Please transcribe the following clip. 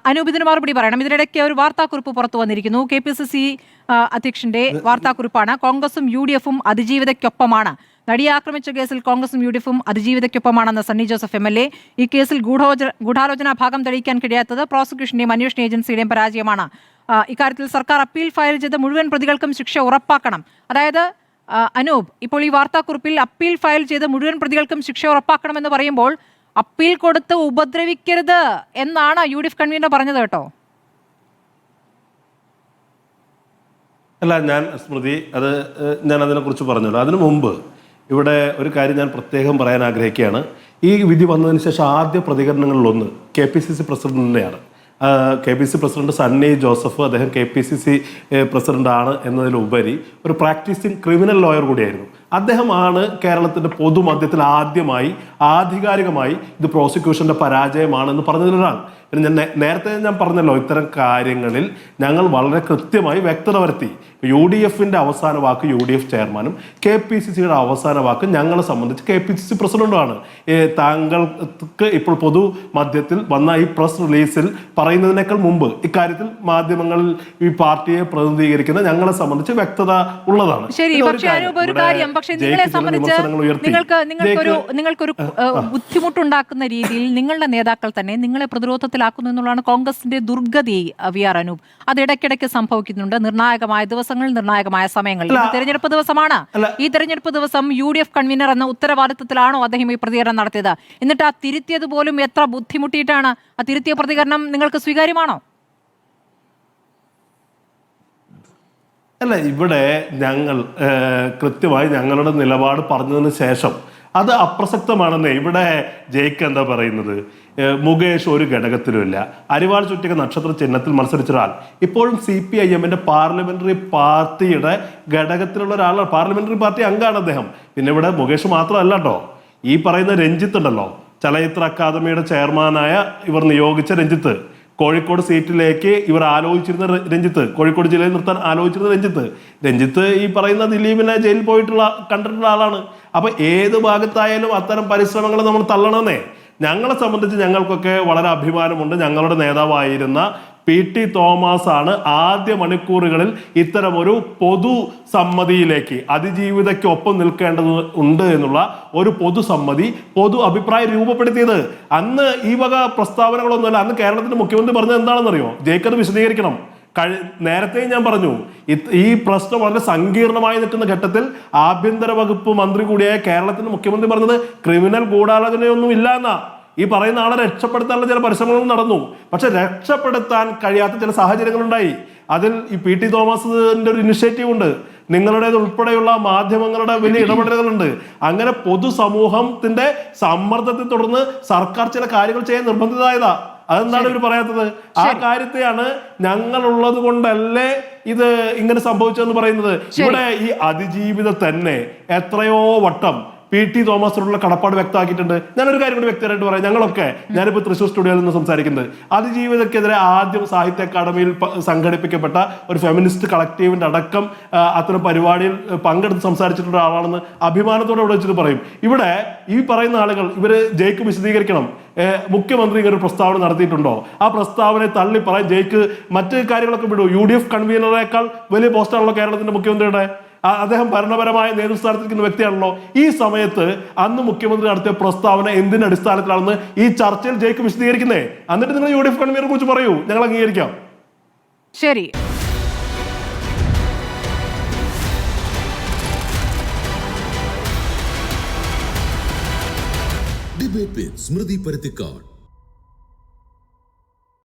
അനൂപ് ഇതിന് മറുപടി പറയണം. ഇതിനിടയ്ക്ക് ഒരു വാർത്താക്കുറിപ്പ് പുറത്തു വന്നിരിക്കുന്നു. KPCC അധ്യക്ഷന്റെ വാർത്താക്കുറിപ്പാണ്. കോൺഗ്രസും UDF-ഉം അതിജീവിതയ്ക്കൊപ്പമാണ്. നടിയെ ആക്രമിച്ച കേസിൽ കോൺഗ്രസും UDF-ഉം അതിജീവിതയ്ക്കൊപ്പമാണെന്ന് സണ്ണി ജോസഫ് MLA. ഈ കേസിൽ ഗൂഢാലോചന ഭാഗം തെളിയിക്കാൻ കഴിയാത്തത് പ്രോസിക്യൂഷന്റെയും അന്വേഷണ ഏജൻസിയുടെയും പരാജയമാണ്. ഇക്കാര്യത്തിൽ സർക്കാർ അപ്പീൽ ഫയൽ ചെയ്ത് മുഴുവൻ പ്രതികൾക്കും ശിക്ഷ ഉറപ്പാക്കണം. അതായത് അനൂപ്, ഇപ്പോൾ ഈ വാർത്താക്കുറിപ്പിൽ അപ്പീൽ ഫയൽ ചെയ്ത് മുഴുവൻ പ്രതികൾക്കും ശിക്ഷ ഉറപ്പാക്കണമെന്ന് പറയുമ്പോൾ അപ്പീൽ കൊടുത്ത് ഉപദ്രവിക്കരുത് എന്നാണ് UDF കൺവീനർ പറഞ്ഞത് കേട്ടോ. അല്ല, ഞാൻ സ്മൃതി ഞാൻ അതിനെക്കുറിച്ച് പറഞ്ഞല്ലോ. അതിനു മുമ്പ് ഇവിടെ ഒരു കാര്യം ഞാൻ പ്രത്യേകം പറയാൻ ആഗ്രഹിക്കുകയാണ്. ഈ വിധി വന്നതിന് ശേഷം ആദ്യ പ്രതികരണങ്ങളിലൊന്ന് KPCC പ്രസിഡന്റിൻ്റെയാണ്. KPCC president Sunny Joseph, അദ്ദേഹം KPCC പ്രസിഡന്റാണ് എന്നതിലുപരി ഒരു പ്രാക്ടീസിങ് ക്രിമിനൽ ലോയർ കൂടിയായിരുന്നു. അദ്ദേഹമാണ് കേരളത്തിൻ്റെ പൊതുമധ്യത്തിൽ ആദ്യമായി ആധികാരികമായി ഇത് പ്രോസിക്യൂഷൻ്റെ പരാജയമാണെന്ന് പറഞ്ഞതിലൊരാൾ. പിന്നെ നേരത്തെ ഞാൻ പറഞ്ഞല്ലോ, ഇത്തരം കാര്യങ്ങളിൽ ഞങ്ങൾ വളരെ കൃത്യമായി വ്യക്തത വരുത്തി. UDF-ന്റെ അവസാന വാക്ക് UDF ചെയർമാനും KPCCയുടെ അവസാന വാക്ക് ഞങ്ങളെ സംബന്ധിച്ച് KPCC പ്രസിഡന്റുമാണ്. താങ്കൾക്ക് ഇപ്പോൾ പൊതുമധ്യത്തിൽ വന്ന ഈ പ്രസ് റിലീസിൽ പറയുന്നതിനേക്കാൾ മുമ്പ് ഇക്കാര്യത്തിൽ മാധ്യമങ്ങളിൽ ഈ പാർട്ടിയെ പ്രതിനിധീകരിക്കുന്ന ഞങ്ങളെ സംബന്ധിച്ച് വ്യക്തത ഉള്ളതാണ്. പക്ഷേ നിങ്ങളെ സംബന്ധിച്ച് നിങ്ങൾക്കൊരു ബുദ്ധിമുട്ടുണ്ടാക്കുന്ന രീതിയിൽ നിങ്ങളുടെ നേതാക്കൾ തന്നെ നിങ്ങളെ പ്രതിരോധത്തിലാക്കുന്നു എന്നുള്ളതാണ് കോൺഗ്രസിന്റെ ദുർഗതി. VR അനൂപ്, അത് ഇടയ്ക്കിടയ്ക്ക് സംഭവിക്കുന്നുണ്ട്. നിർണായകമായ ദിവസങ്ങൾ, നിർണായകമായ സമയങ്ങളിൽ. തെരഞ്ഞെടുപ്പ് ദിവസമാണ്. ഈ തെരഞ്ഞെടുപ്പ് ദിവസം UDF കൺവീനർ എന്ന ഉത്തരവാദിത്തത്തിലാണോ അദ്ദേഹം ഈ പ്രതികരണം നടത്തിയത്? എന്നിട്ട് ആ തിരുത്തിയത് പോലും എത്ര ബുദ്ധിമുട്ടിയിട്ടാണ്. ആ തിരുത്തിയ പ്രതികരണം നിങ്ങൾക്ക് സ്വീകാര്യമാണോ? അല്ല, ഇവിടെ ഞങ്ങൾ കൃത്യമായി ഞങ്ങളുടെ നിലപാട് പറഞ്ഞതിന് ശേഷം അത് അപ്രസക്തമാണെന്നേ. ഇവിടെ ജയിക്ക് എന്താ പറയുന്നത്? മുകേഷ് ഒരു ഘടകത്തിലുമില്ല. അരിവാൾ ചുറ്റിക നക്ഷത്ര ചിഹ്നത്തിൽ മത്സരിച്ച ഒരാൾ ഇപ്പോഴും CPIM-ന്റെ പാർലമെന്ററി പാർട്ടിയുടെ ഘടകത്തിലുള്ള ഒരാളാണ്. പാർലമെന്ററി പാർട്ടി അംഗമാണ് അദ്ദേഹം. പിന്നെ ഇവിടെ മുകേഷ് മാത്രമല്ല കേട്ടോ, ഈ പറയുന്ന രഞ്ജിത്ത് ഉണ്ടല്ലോ, ചലച്ചിത്ര അക്കാദമിയുടെ ചെയർമാനായ ഇവർ നിയോഗിച്ച രഞ്ജിത്ത്, കോഴിക്കോട് സീറ്റിലേക്ക് ഇവർ ആലോചിച്ചിരുന്ന രഞ്ജിത്ത്, കോഴിക്കോട് ജില്ലയിൽ നിർത്താൻ ആലോചിച്ചിരുന്ന രഞ്ജിത്ത് ഈ പറയുന്ന ദിലീപിനെ ജയിലിൽ കണ്ടിട്ടുള്ള ആളാണ്. അപ്പൊ ഏത് ഭാഗത്തായാലും അത്തരം പരിശ്രമങ്ങൾ നമ്മൾ തള്ളണമെന്നേ. ഞങ്ങളെ സംബന്ധിച്ച് ഞങ്ങൾക്കൊക്കെ വളരെ അഭിമാനമുണ്ട്. ഞങ്ങളുടെ നേതാവായിരുന്ന PT തോമസ് ആണ് ആദ്യ മണിക്കൂറുകളിൽ ഇത്തരമൊരു പൊതു സമ്മതിയിലേക്ക് അതിജീവിതയ്ക്കൊപ്പം നിൽക്കേണ്ടത് ഉണ്ട് എന്നുള്ള ഒരു പൊതു അഭിപ്രായം രൂപപ്പെടുത്തിയത്. അന്ന് ഈ വക പ്രസ്താവനകളൊന്നുമല്ല. അന്ന് കേരളത്തിന്റെ മുഖ്യമന്ത്രി പറഞ്ഞത് എന്താണെന്നറിയോ? ജയിക്കത് വിശദീകരിക്കണം. നേരത്തെ ഞാൻ പറഞ്ഞു, ഈ പ്രശ്നം വളരെ സങ്കീർണമായി നിൽക്കുന്ന ഘട്ടത്തിൽ ആഭ്യന്തര വകുപ്പ് മന്ത്രി കൂടിയായ കേരളത്തിന്റെ മുഖ്യമന്ത്രി പറഞ്ഞത് ക്രിമിനൽ ഗൂഢാലോചനയൊന്നും ഇല്ല എന്നാ. ഈ പറയുന്ന ആളെ രക്ഷപ്പെടുത്താനുള്ള ചില പരിശ്രമങ്ങളും നടന്നു. പക്ഷെ രക്ഷപ്പെടുത്താൻ കഴിയാത്ത ചില സാഹചര്യങ്ങളുണ്ടായി. അതിൽ ഈ PT തോമസിന്റെ ഒരു ഇനിഷ്യേറ്റീവ് ഉണ്ട്. നിങ്ങളുടേത് ഉൾപ്പെടെയുള്ള മാധ്യമങ്ങളുടെ വലിയ ഇടപെടലുകളുണ്ട്. അങ്ങനെ പൊതുസമൂഹത്തിന്റെ സമ്മർദ്ദത്തെ തുടർന്ന് സർക്കാർ ചില കാര്യങ്ങൾ ചെയ്യാൻ നിർബന്ധിതമായതാ. അതെന്താണ് ഇവർ പറയാത്തത്? ആ കാര്യത്തെയാണ് ഞങ്ങളുള്ളത് കൊണ്ടല്ലേ ഇത് ഇങ്ങനെ സംഭവിച്ചതെന്ന് പറയുന്നത്. ഇവിടെ ഈ അതിജീവിത തന്നെ എത്രയോ വട്ടം PT തോമസിനോടുള്ള കടപ്പാട് വ്യക്തമാക്കിയിട്ടുണ്ട്. ഞാനൊരു കാര്യം കൂടി വ്യക്തമായിട്ട് പറയാം. ഞങ്ങളൊക്കെ, ഞാനിപ്പോൾ തൃശ്ശൂർ സ്റ്റുഡിയോയിൽ നിന്ന് സംസാരിക്കുന്നത്, അതിജീവിതക്കെതിരെ ആദ്യം സാഹിത്യ അക്കാദമിയിൽ സംഘടിപ്പിക്കപ്പെട്ട ഒരു ഫെമിനിസ്റ്റ് കളക്റ്റീവിന്റെ അടക്കം അത്തരം പരിപാടിയിൽ പങ്കെടുത്ത് സംസാരിച്ചിട്ടുള്ള ആളാണെന്ന് അഭിമാനത്തോടെ ഇവിടെ വെച്ചിട്ട് പറയും. ഇവിടെ ഈ പറയുന്ന ആളുകൾ ജയിക്ക് വിശദീകരിക്കണം. മുഖ്യമന്ത്രി ഇങ്ങനെ ഒരു പ്രസ്താവന നടത്തിയിട്ടുണ്ടോ? ആ പ്രസ്താവനയെ തള്ളി പറയാൻ ജയിക്ക് മറ്റ് കാര്യങ്ങളൊക്കെ വിടൂ. UDF കൺവീനറേക്കാൾ വലിയ പോസ്റ്റാണല്ലോ കേരളത്തിന്റെ മുഖ്യമന്ത്രിയുടെ. അദ്ദേഹം ഭരണപരമായ നേതൃസ്ഥാനത്തിരിക്കുന്ന വ്യക്തിയാണല്ലോ. ഈ സമയത്ത് അന്ന് മുഖ്യമന്ത്രി നടത്തിയ പ്രസ്താവന എന്തിന്റെ അടിസ്ഥാനത്തിലാണെന്ന് ഈ ചർച്ചയിൽ ജയിക്ക് വിശദീകരിക്കുന്നേ. എന്നിട്ട് നിങ്ങൾ UDF കൺവീനറെ കുറിച്ച് പറയൂ, ഞങ്ങൾ അംഗീകരിക്കാം. ശരി. ഡിബേറ്റ് വിത്ത് സ്മൃതി പരുത്തിക്കാട്.